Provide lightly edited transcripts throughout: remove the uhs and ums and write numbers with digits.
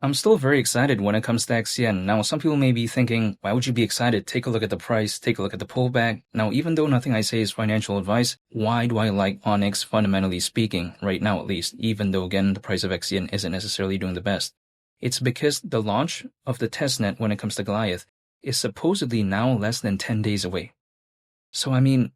I'm still very excited when it comes to XCN. Now, some people may be thinking, why would you be excited? Take a look at the price, take a look at the pullback. Now, even though nothing I say is financial advice, why do I like Onyx fundamentally speaking, right now at least, even though again the price of XCN isn't necessarily doing the best? It's because the launch of the testnet when it comes to Goliath is supposedly now less than 10 days away. So, I mean,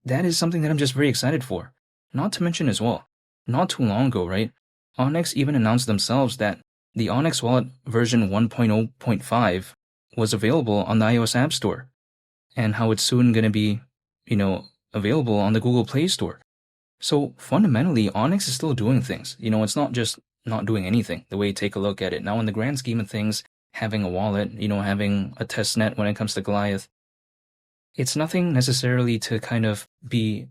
that is something that I'm just very excited for. Not to mention as well, not too long ago, right? Onyx even announced themselves that the Onyx Wallet version 1.0.5 was available on the iOS App Store, and how it's soon going to be, available on the Google Play Store. So fundamentally, Onyx is still doing things. It's not just not doing anything, the way you take a look at it. Now, in the grand scheme of things, having a wallet, having a testnet when it comes to Goliath, it's nothing necessarily to kind of be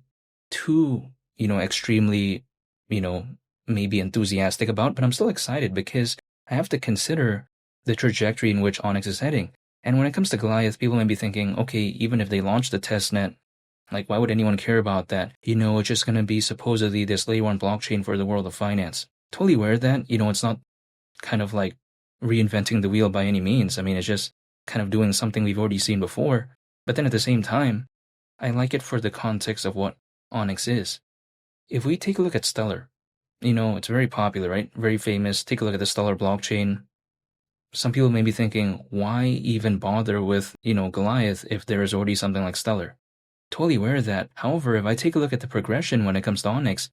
too, extremely, maybe enthusiastic about, but I'm still excited because I have to consider the trajectory in which Onyx is heading. And when it comes to Goliath, people may be thinking, okay, even if they launch the testnet, like why would anyone care about that? It's just going to be supposedly this layer one blockchain for the world of finance. Totally aware that, it's not kind of like reinventing the wheel by any means. I mean, it's just kind of doing something we've already seen before. But then at the same time, I like it for the context of what Onyx is. If we take a look at Stellar, it's very popular, right? Very famous. Take a look at the Stellar blockchain. Some people may be thinking, why even bother with, Goliath if there is already something like Stellar? Totally aware of that. However, if I take a look at the progression when it comes to Onyx,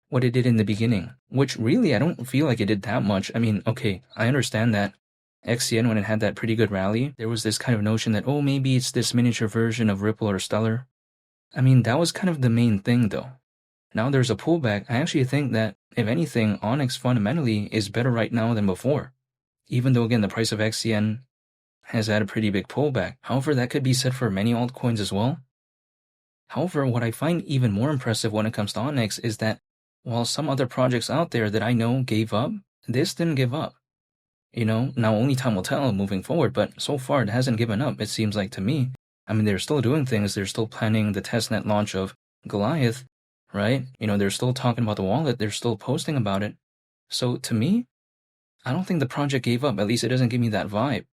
what it did in the beginning, which really I don't feel like it did that much. I mean, okay, I understand that XCN, when it had that pretty good rally, there was this kind of notion that, oh, maybe it's this miniature version of Ripple or Stellar. I mean, that was kind of the main thing, though. Now there's a pullback. I actually think that, if anything, Onyx fundamentally is better right now than before. Even though, again, the price of XCN has had a pretty big pullback. However, that could be said for many altcoins as well. However, what I find even more impressive when it comes to Onyx is that while some other projects out there that I know gave up, this didn't give up. Now only time will tell moving forward, but so far it hasn't given up, it seems like to me. I mean, they're still doing things. They're still planning the testnet launch of Goliath, right? They're still talking about the wallet. They're still posting about it. So to me, I don't think the project gave up. At least it doesn't give me that vibe.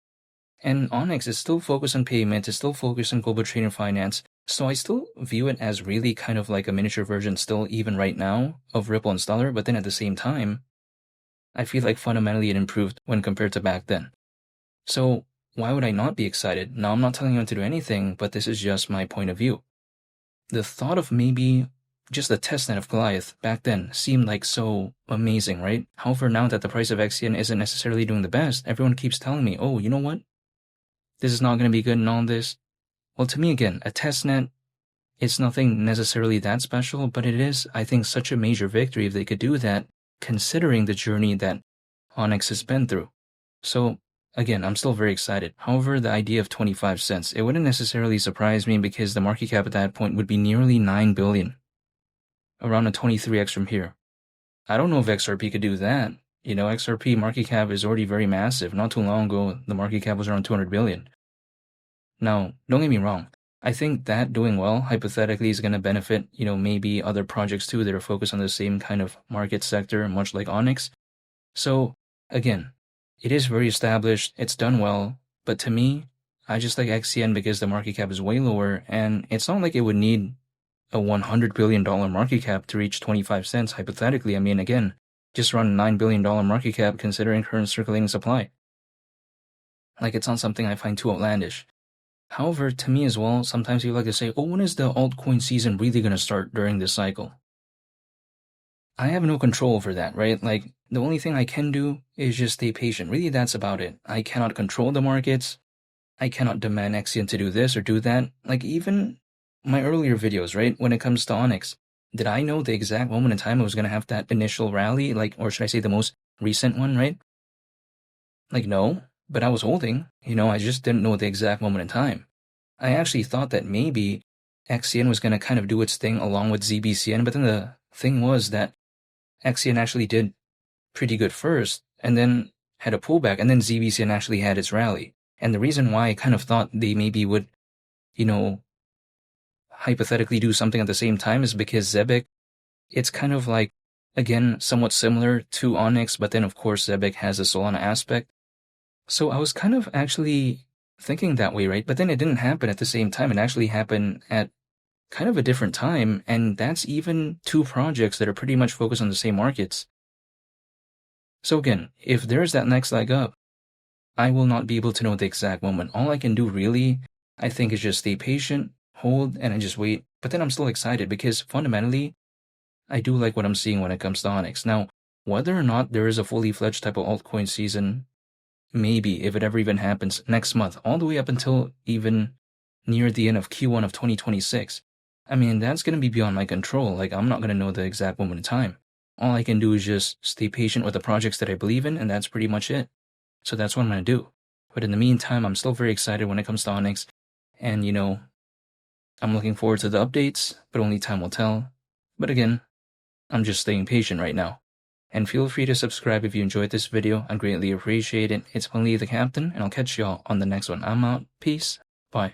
And Onyx is still focused on payment. It's still focused on global trade and finance. So I still view it as really kind of like a miniature version still even right now of Ripple and Stellar. But then at the same time, I feel like fundamentally it improved when compared to back then. So why would I not be excited? Now, I'm not telling you to do anything, but this is just my point of view. The thought of maybe just the testnet of Goliath back then seemed like so amazing, right? However, now that the price of XCN isn't necessarily doing the best, everyone keeps telling me, oh, you know what? This is not going to be good and all this. Well, to me, again, a testnet, it's nothing necessarily that special, but it is, I think, such a major victory if they could do that, considering the journey that Onyx has been through. So, again, I'm still very excited. However, the idea of 25 cents, it wouldn't necessarily surprise me because the market cap at that point would be nearly 9 billion. Around a 23x from here. I don't know if XRP could do that. XRP market cap is already very massive. Not too long ago, the market cap was around 200 billion. Now, don't get me wrong. I think that doing well, hypothetically, is going to benefit, maybe other projects too that are focused on the same kind of market sector, much like Onyx. So, again, it is very established, it's done well, but to me, I just like XCN because the market cap is way lower, and it's not like it would need a $100 billion market cap to reach 25 cents, hypothetically. I mean, again, just around a $9 billion market cap considering current circulating supply. Like, it's not something I find too outlandish. However, to me as well, sometimes you like to say, oh, when is the altcoin season really going to start during this cycle? I have no control over that, right? Like, the only thing I can do is just stay patient. Really, that's about it. I cannot control the markets. I cannot demand XCN to do this or do that. Like, even my earlier videos, right? When it comes to Onyx, did I know the exact moment in time I was going to have that initial rally? Like, or should I say the most recent one, right? Like, no, but I was holding, I just didn't know the exact moment in time. I actually thought that maybe XCN was going to kind of do its thing along with ZBCN, but then the thing was that XCN actually did pretty good first, and then had a pullback, and then ZBCN actually had its rally. And the reason why I kind of thought they maybe would, hypothetically do something at the same time is because Zebek, it's kind of like Again, somewhat similar to Onyx, but then of course Zebec has the Solana aspect. So I was kind of actually thinking that way, right? But then it didn't happen at the same time. It actually happened at kind of a different time, and that's even two projects that are pretty much focused on the same markets. So again, if there's that next leg up, I will not be able to know the exact moment. All I can do really, I think, is just stay patient, hold, and I just wait. But then I'm still excited because fundamentally, I do like what I'm seeing when it comes to Onyx. Now, whether or not there is a fully fledged type of altcoin season, maybe if it ever even happens next month, all the way up until even near the end of Q1 of 2026. I mean, that's going to be beyond my control. Like, I'm not going to know the exact moment in time. All I can do is just stay patient with the projects that I believe in, and that's pretty much it. So that's what I'm going to do. But in the meantime, I'm still very excited when it comes to Onyx. And, I'm looking forward to the updates, but only time will tell. But again, I'm just staying patient right now. And feel free to subscribe if you enjoyed this video. I'd greatly appreciate it. It's Lee the Captain, and I'll catch y'all on the next one. I'm out. Peace. Bye.